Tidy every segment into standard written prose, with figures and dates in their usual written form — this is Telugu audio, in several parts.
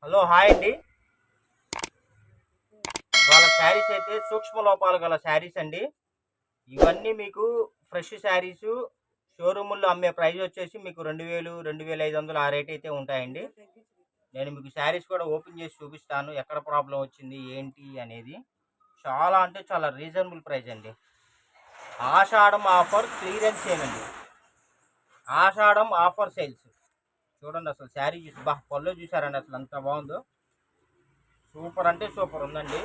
హలో హాయ్ అండి. వాళ్ళ శారీస్ అయితే సూక్ష్మ లోపాలు గల శారీస్ అండి. ఇవన్నీ మీకు ఫ్రెష్ శారీసు. షోరూముల్లో అమ్మే ప్రైస్ వచ్చేసి మీకు 2000, 2500 ఆ రేట్ అయితే ఉంటాయండి. నేను మీకు శారీస్ కూడా ఓపెన్ చేసి చూపిస్తాను, ఎక్కడ ప్రాబ్లం వచ్చింది ఏంటి అనేది. చాలా అంటే చాలా రీజనబుల్ ప్రైస్ అండి. ఆషాఢం ఆఫర్ క్లియరెన్స్ సేల్ అండి. ఆషాఢం ఆఫర్ సేల్స్. చూడండి అసలు శారీ చూసి పళ్ళు చూసారండి, అసలు ఎంత బాగుందో. సూపర్ అంటే సూపర్ ఉందండి.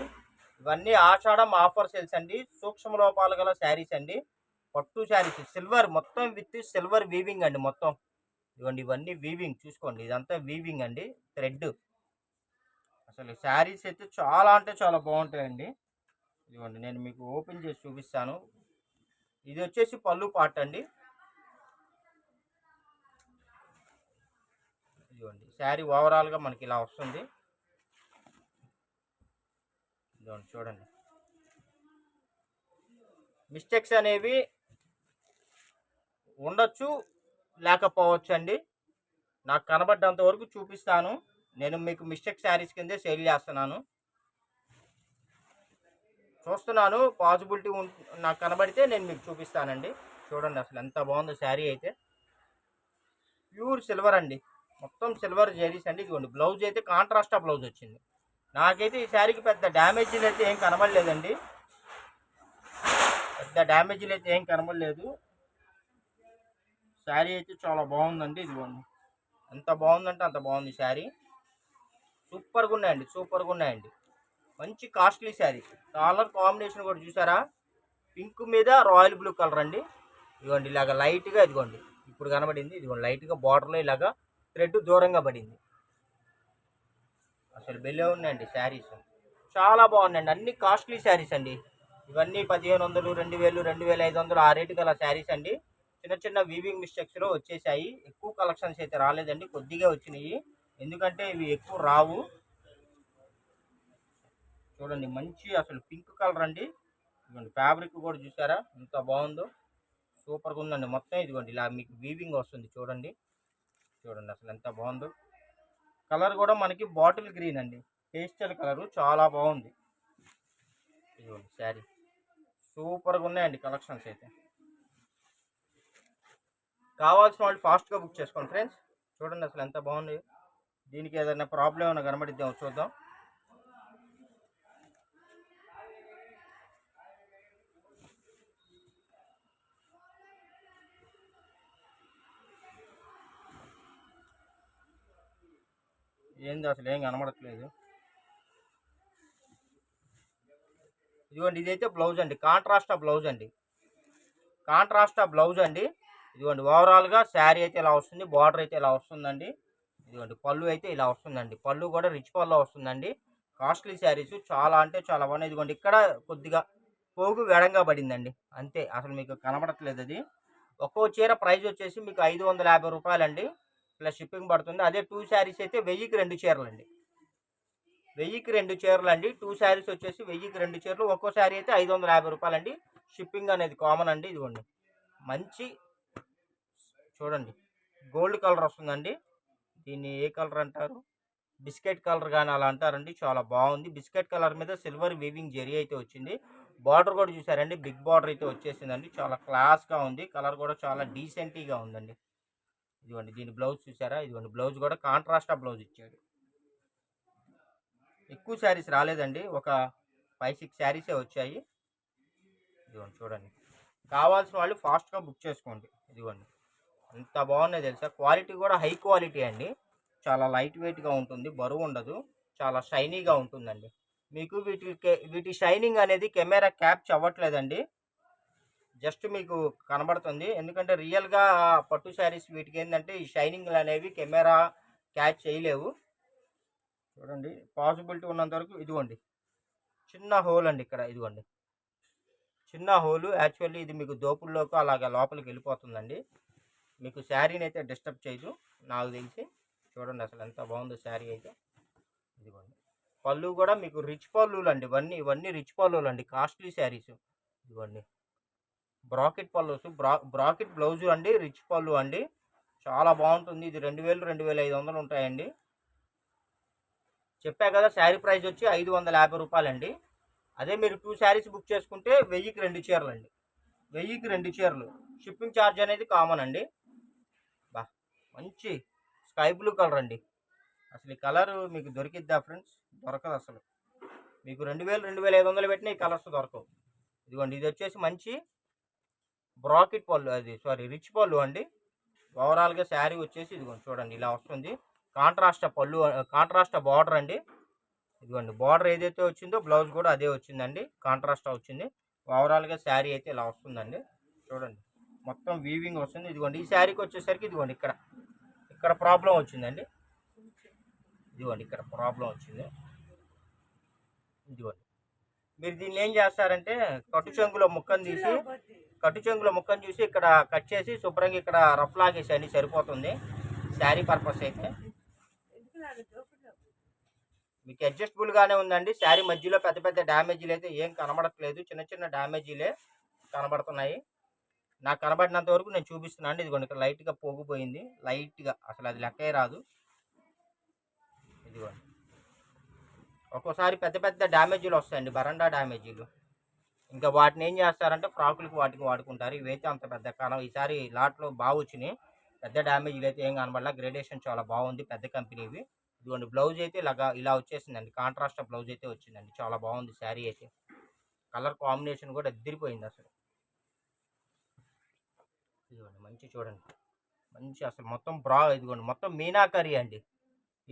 ఇవన్నీ ఆషాఢం ఆఫర్ సేల్స్ అండి. సూక్ష్మ లోపాలు గల శారీస్ అండి. పట్టు శారీస్ సిల్వర్, మొత్తం విత్ సిల్వర్ వీవింగ్ అండి మొత్తం. ఇవ్వండి, ఇవన్నీ వీవింగ్ చూసుకోండి, ఇదంతా వీవింగ్ అండి, థ్రెడ్. అసలు శారీస్ అయితే చాలా అంటే చాలా బాగుంటాయండి. ఇదిగోండి, నేను మీకు ఓపెన్ చేసి చూపిస్తాను. ఇది వచ్చేసి పళ్ళు పార్ట్ అండి. ఇదిగోండి, శారీ ఓవరాల్గా మనకి ఇలా వస్తుంది. ఇదిగోండి చూడండి, మిస్టేక్స్ అనేవి ఉండొచ్చు, లేకపోవచ్చు అండి. నాకు కనబడ్డంత వరకు చూపిస్తాను. నేను మీకు మిస్టేక్ శారీస్ కిందే సేల్ చేస్తున్నాను. చూస్తున్నాను, పాసిబిలిటీ నాకు కనబడితే నేను మీకు చూపిస్తానండి. చూడండి అసలు ఎంత బాగుందో శారీ అయితే. ప్యూర్ సిల్వర్ అండి, మొత్తం సిల్వర్ జరీస్ అండి. ఇదిగోండి, బ్లౌజ్ అయితే కాంట్రాస్ట్ బ్లౌజ్ వచ్చింది. నాకైతే ఈ శారీకి పెద్ద డ్యామేజీలు అయితే ఏం కనబడలేదండి. పెద్ద డ్యామేజీలు అయితే ఏం కనబడలేదు. శారీ అయితే చాలా బాగుందండి. ఇదిగోండి, ఎంత బాగుందంటే అంత బాగుంది శారీ. సూపర్గా ఉన్నాయండి, సూపర్గా ఉన్నాయండి. మంచి కాస్ట్లీ శారీ. కలర్ కాంబినేషన్ కూడా చూసారా, పింక్ మీద రాయల్ బ్లూ కలర్ అండి. ఇదిగోండి, ఇలాగ లైట్గా, ఇదిగోండి ఇప్పుడు కనబడింది. ఇదిగోండి, లైట్గా బార్డర్లో ఇలాగా థ్రెడ్ దూరంగా పడింది. అసలు బెల్లే ఉన్నాయండి శారీస్, చాలా బాగున్నాయండి. అన్ని కాస్ట్లీ శారీస్ అండి. ఇవన్నీ 1500, 2000, 2500 ఆ రేటు గల శారీస్ అండి. చిన్న చిన్న వీవింగ్ మిస్టేక్స్లో వచ్చేసాయి. ఎక్కువ కలెక్షన్స్ అయితే రాలేదండి, కొద్దిగా వచ్చినాయి. ఎందుకంటే ఇవి ఎక్కువ రావు. చూడండి, మంచి అసలు పింక్ కలర్ అండి. ఇదిగోండి, ఫ్యాబ్రిక్ కూడా చూసారా ఎంత బాగుందో, సూపర్గా ఉందండి. మొత్తం ఇదిగోండి ఇలా మీకు వీవింగ్ వస్తుంది. చూడండి చూడండి అసలు ఎంత బాగుందో. కలర్ కూడా మనకి బాటిల్ గ్రీన్ అండి, పేస్టల్ కలరు, చాలా బాగుంది. ఇదిగోండి శారీ, సూపర్గా ఉన్నాయండి కలెక్షన్స్ అయితే. కావాల్సిన వాళ్ళు ఫాస్ట్గా బుక్ చేసుకోండి ఫ్రెండ్స్. చూడండి అసలు ఎంత బాగుంది. దీనికి ఏదైనా ప్రాబ్లం ఏమైనా కనబడిద్దాం చూద్దాం. ఏంది అసలు ఏం కనబడట్లేదు. ఇదిగోండి, ఇదైతే బ్లౌజ్ అండి, కాంట్రాస్ట్ బ్లౌజ్ అండి, కాంట్రాస్ట్ బ్లౌజ్ అండి. ఇదిగోండి, ఓవరాల్గా శారీ అయితే ఇలా వస్తుంది, బార్డర్ అయితే ఇలా వస్తుందండి. ఇదిగోండి, పళ్ళు అయితే ఇలా వస్తుందండి, పళ్ళు కూడా రిచ్ పళ్ళు వస్తుందండి. కాస్ట్లీ శారీస్ చాలా అంటే చాలా బాగున్నాయి. ఇదిగోండి, ఇక్కడ కొద్దిగా పోగు వెడంగా పడిందండి, అంతే. అసలు మీకు కనబడట్లేదు అది. ఒక్కో చీర ప్రైస్ వచ్చేసి మీకు 550 రూపాయలండి, ప్లస్ షిప్పింగ్ పడుతుంది. అదే 2 శారీస్ అయితే 1000కి 2 చీరలండి. 1000కి 2 చీరలు అండి. 2 శారీస్ వచ్చేసి 1000కి 2 చీరలు. ఒక్కో శారీ అయితే 550 రూపాయలండి. షిప్పింగ్ అనేది కామన్ అండి. ఇదిగోండి, మంచి చూడండి, గోల్డ్ కలర్ వస్తుందండి. దీన్ని ఏ కలర్ అంటారు, బిస్కెట్ కలర్ కానీ అలా అంటారండి. చాలా బాగుంది. బిస్కెట్ కలర్ మీద సిల్వర్ వీవింగ్ జరీ అయితే వచ్చింది. బార్డర్ కూడా చూసారండి, బిగ్ బార్డర్ అయితే వచ్చేసిందండి. చాలా క్లాస్గా ఉంది. కలర్ కూడా చాలా డీసెంట్గా ఉందండి. ఇదిగోండి, దీని బ్లౌజ్ చూసారా, ఇదిగోండి బ్లౌజ్ కూడా కాంట్రాస్ట్ బ్లౌజ్ ఇచ్చాడు. ఎక్కువ శారీస్ రాలేదండి, ఒక 5-6 శారీసే వచ్చాయి. ఇదిగోండి చూడండి, కావాల్సిన వాళ్ళు ఫాస్ట్గా బుక్ చేసుకోండి. ఇదిగోండి, ఎంత బాగున్నాయి తెలుసా. క్వాలిటీ కూడా హై క్వాలిటీ అండి. చాలా లైట్ వెయిట్గా ఉంటుంది, బరువు ఉండదు, చాలా షైనీగా ఉంటుందండి. మీకు వీటి షైనింగ్ అనేది కెమెరా క్యాప్చర్ అవ్వట్లేదండి, జస్ట్ మీకు కనబడుతుంది. ఎందుకంటే రియల్గా పట్టు శారీస్ వీటికి ఏంటంటే ఈ షైనింగ్లు అనేవి కెమెరా క్యాచ్ చేయలేవు. చూడండి, పాసిబిలిటీ ఉన్నంత వరకు. ఇదిగోండి, చిన్న హోల్ అండి ఇక్కడ. ఇదిగోండి, చిన్న హోలు. యాక్చువల్లీ ఇది మీకు దోపుల్లోకి అలాగా లోపలికి వెళ్ళిపోతుందండి. మీకు శారీని అయితే డిస్టర్బ్ చేయదు నాకు తెలిసి. చూడండి అసలు ఎంత బాగుందో శారీ అయితే. ఇదిగోండి, పళ్ళు కూడా మీకు రిచ్ పళ్ళులు అండి. ఇవన్నీ రిచ్ పళ్ళులు అండి, కాస్ట్లీ శారీస్. ఇదిగోండి, బ్రాకెట్ పళ్ళు, బ్రాకెట్ బ్లౌజు అండి, రిచ్ పళ్ళు అండి, చాలా బాగుంటుంది. ఇది 2000, 2500 ఉంటాయండి. చెప్పా కదా శారీ ప్రైస్ వచ్చి 550 రూపాయలండి. అదే మీరు 2 శారీస్ బుక్ చేసుకుంటే 1000కి 2 చీరలు అండి. 1000కి 2 చీరలు. షిప్పింగ్ ఛార్జ్ అనేది కామన్ అండి. బా మంచి స్కై బ్లూ కలర్ అండి. అసలు ఈ కలర్ మీకు దొరికిద్దా ఫ్రెండ్స్? దొరకదు అసలు. మీకు 2000 2500 పెట్టిన ఈ కలర్స్ దొరకవు. ఇదిగోండి, ఇది వచ్చేసి మంచి బ్రాకెట్ పళ్ళు, అది సారీ రిచ్ పళ్ళు అండి. ఓవరాల్గా శారీ వచ్చేసి ఇదిగోండి చూడండి ఇలా వస్తుంది. కాంట్రాస్ట్ పళ్ళు, కాంట్రాస్ట్ బార్డర్ అండి. ఇదిగోండి బార్డర్ ఏదైతే వచ్చిందో బ్లౌజ్ కూడా అదే వచ్చిందండి, కాంట్రాస్ట్ వచ్చింది. ఓవరాల్గా శారీ అయితే ఇలా వస్తుందండి. చూడండి మొత్తం వీవింగ్ వస్తుంది. ఇదిగోండి ఈ శారీకి వచ్చేసరికి ఇదిగోండి ఇక్కడ ప్రాబ్లం వచ్చిందండి. ఇదిగోండి ఇక్కడ ప్రాబ్లం వచ్చింది. ఇదిగోండి మీరు దీన్ని ఏం చేస్తారంటే కట్టు చెంగులో ముక్కను చూసి ఇక్కడ కట్ చేసి శుభ్రంగా ఇక్కడ రఫ్ లాగేసేయండి, సరిపోతుంది శారీ పర్పస్ అయితే. మీకు అడ్జస్టబుల్గానే ఉందండి. శారీ మధ్యలో పెద్ద పెద్ద డ్యామేజీలు అయితే ఏం కనబడట్లేదు, చిన్న చిన్న డ్యామేజీలే కనబడుతున్నాయి. నాకు కనబడినంత వరకు నేను చూపిస్తున్నాను అండి. ఇదిగోండి ఇక్కడ లైట్గా పోగిపోయింది, లైట్గా, అసలు అది లెక్కే రాదు. ఇదిగోండి ఒక్కోసారి పెద్ద పెద్ద డ్యామేజీలు వస్తాయండి, బరండా డ్యామేజీలు. ఇంకా వాటిని ఏం చేస్తారంటే ఫ్రాకులకి వాటికి వాడుకుంటారు. ఇవైతే అంత పెద్ద ఈసారి లాట్లో బాగా వచ్చినాయి. పెద్ద డ్యామేజీలు అయితే ఏం కనబడలా. గ్రేడేషన్ చాలా బాగుంది, పెద్ద కంపెనీవి. ఇదిగోండి బ్లౌజ్ అయితే ఇలా వచ్చేసిందండి. కాంట్రాస్ట్ బ్లౌజ్ అయితే వచ్చిందండి, చాలా బాగుంది శారీ అయితే. కలర్ కాంబినేషన్ కూడా ఎదిరిపోయింది అసలు. ఇదిగోండి మంచి చూడండి, మంచి అసలు మొత్తం ఇదిగోండి మొత్తం మీనాకరీ అండి.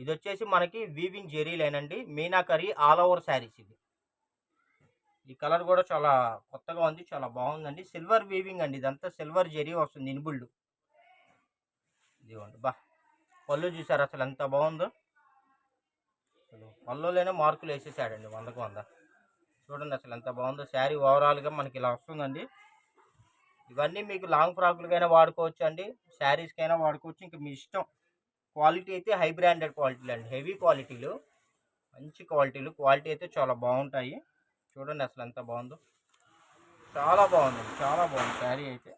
ఇది వచ్చేసి మనకి వీవింగ్ జెరీలేనండి, మీనాకరీ ఆల్ ఓవర్ శారీస్. ఇది ఈ కలర్ కూడా చాలా కొత్తగా ఉంది, చాలా బాగుందండి. సిల్వర్ వీవింగ్ అండి, ఇదంతా సిల్వర్ జెరీ వస్తుంది ఇన్బుల్డ్. ఇదిగోండి పళ్ళు చూసారు అసలు ఎంత బాగుందో. అసలు పళ్ళులోనే మార్కులు వేసేసాడండి 100కు 100. చూడండి అసలు ఎంత బాగుందో శారీ. ఓవరాల్గా మనకి ఇలా వస్తుందండి. ఇవన్నీ మీకు లాంగ్ ఫ్రాకులకైనా వాడుకోవచ్చు అండి, శారీస్కైనా వాడుకోవచ్చు, ఇంకా మీ ఇష్టం. క్వాలిటీ అయితే హై బ్రాండెడ్ క్వాలిటీలు అండి, హెవీ క్వాలిటీలు, మంచి క్వాలిటీ అయితే చాలా బాగుంటాయి. చూడండి అసలు ఎంత బాగుందో, చాలా బాగుందండి, చాలా బాగుంది శారీ అయితే.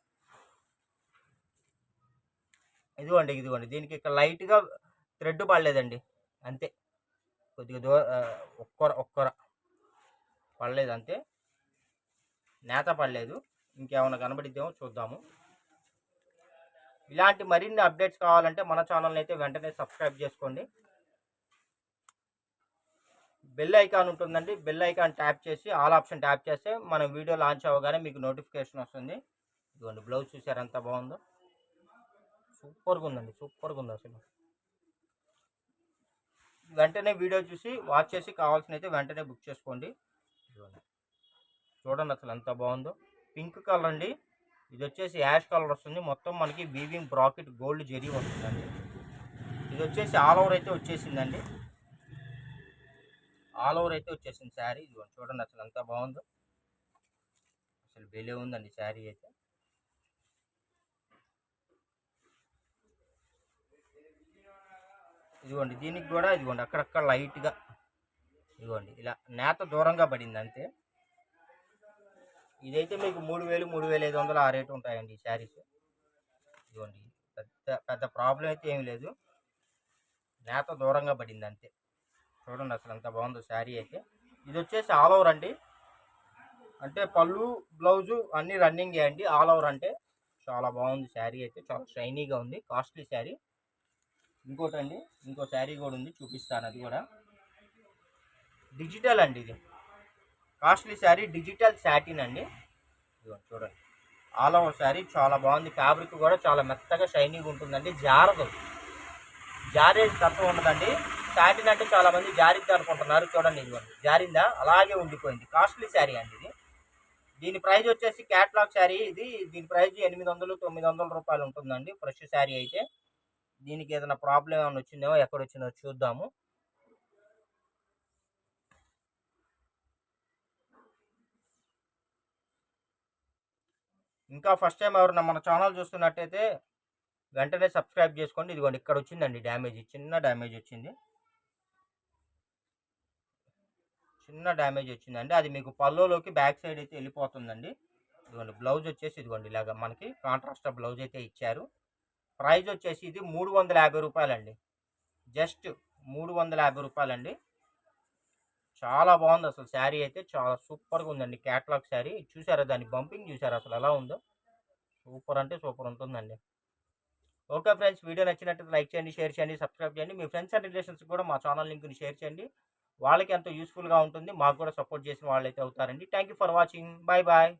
ఇదిగోండి దీనికి ఇక్కడ లైట్గా థ్రెడ్ పడలేదండి, అంతే. కొద్దిగా ఒక్కర పడలేదు అంతే, నేత పడలేదు. ఇంకేమైనా కనబడిద్దేమో చూద్దాము. ఇలాంటి మరిన్ని అప్డేట్స్ కావాలంటే మన ఛానల్ని అయితే వెంటనే సబ్స్క్రైబ్ చేసుకోండి. బెల్ ఐకాన్ ఉంటుందండి, బెల్ ఐకాన్ ట్యాప్ చేసి ఆల్ ఆప్షన్ ట్యాప్ చేస్తే మన వీడియో లాంచ్ అవ్వగానే మీకు నోటిఫికేషన్ వస్తుంది. ఇదిగోండి బ్లౌజ్ చూసారు ఎంత బాగుందో, సూపర్గా ఉందండి, సూపర్గా ఉంది అసలు. వెంటనే వీడియో చూసి వాచ్ చేసి కావాల్సిన అయితే వెంటనే బుక్ చేసుకోండి. చూడండి అసలు ఎంత బాగుందో. పింక్ కలర్ అండి, ఇది వచ్చేసి యాష్ కలర్ వస్తుంది. మొత్తం మనకి వీవింగ్ బ్రాకెట్ గోల్డ్ జెరీ వస్తుందండి. ఇది వచ్చేసి ఆల్ ఓవర్ అయితే వచ్చేసిందండి, ఆల్ ఓవర్ అయితే వచ్చేసింది శారీ. ఇదిగోండి చూడండి అసలు ఎంత బాగుందో, అసలు భలే ఉందండి శారీ అయితే. ఇదిగోండి దీనికి కూడా ఇదిగోండి అక్కడక్కడ లైట్గా ఇదిగోండి ఇలా నేత దూరంగా పడింది అంతే. ఇదైతే మీకు 3000 3500 ఆ రేటు ఉంటాయండి ఈ శారీస్. ఇదిగోండి పెద్ద ప్రాబ్లం అయితే ఏమి లేదు, నేత దూరంగా పడింది అంతే. చూడండి అసలు ఎంత బాగుందో శారీ అయితే. ఇది వచ్చేసి ఆల్ ఓవర్ అండి, అంటే పళ్ళు బ్లౌజు అన్నీ రన్నింగ్ అండి. ఆల్ ఓవర్ అంటే చాలా బాగుంది శారీ అయితే, చాలా షైనీగా ఉంది, కాస్ట్లీ శారీ. ఇంకో శారీ కూడా ఉంది, చూపిస్తాను. అది కూడా డిజిటల్ అండి, ఇది కాస్ట్లీ శారీ, డిజిటల్ శాటిన్ అండి. ఇదిగోండి చూడండి ఆల్ ఓవర్ శారీ చాలా బాగుంది. ఫ్యాబ్రిక్ కూడా చాలా మెత్తగా షైనీగా ఉంటుందండి, జారే తత్వం ఉండదండి. శాటిన్ అంటే చాలా మంది జారిద్ది అనుకుంటున్నారు, చూడండి ఇదిగోండి జారిందా, అలాగే ఉండిపోయింది. కాస్ట్లీ శారీ అండి ఇది. దీని ప్రైస్ వచ్చేసి క్యాట్లాగ్ శారీ ఇది, దీని ప్రైస్ 800-900 రూపాయలు ఉంటుందండి ఫ్రెష్ శారీ అయితే. దీనికి ఏదైనా ప్రాబ్లం ఏమైనా వచ్చిందేమో, ఎక్కడ వచ్చిందో చూద్దాము. ఇంకా ఫస్ట్ టైం ఎవరన్నా మన ఛానల్ చూస్తున్నట్టయితే వెంటనే సబ్స్క్రైబ్ చేసుకోండి. ఇదిగోండి ఇక్కడ వచ్చిందండి డ్యామేజ్, చిన్న డ్యామేజ్ వచ్చిందండి. అది మీకు పల్లోలోకి బ్యాక్ సైడ్ అయితే వెళ్ళిపోతుందండి. ఇదిగోండి బ్లౌజ్ వచ్చేసి ఇదిగోండి ఇలాగ మనకి కాంట్రాస్ట్ బ్లౌజ్ అయితే ఇచ్చారు. ప్రైస్ వచ్చేసి ఇది 350 రూపాయలండి, జస్ట్ 350 రూపాయలండి. చాలా బాగుంది అసలు శారీ అయితే చాలా సూపర్గా ఉందండి. క్యాట్లాగ్ శారీ చూసారా, దాని బంపింగ్ చూసారా అసలు ఎలా ఉందో. సూపర్ అంటే సూపర్ ఉంటుందండి. ఓకే ఫ్రెండ్స్, వీడియో నచ్చినట్లయితే లైక్ చేయండి, షేర్ చేయండి, సబ్స్క్రైబ్ చేయండి. మీ ఫ్రెండ్స్ అండ్ రిలేషన్స్ కూడా మా ఛానల్ లింక్ని షేర్ చేయండి. వాళ్ళకి ఎంతో యూస్ఫుల్గా ఉంటుంది, మాకు కూడా సపోర్ట్ చేసిన వాళ్ళైతే అవుతారండి. Thank you for watching. Bye bye.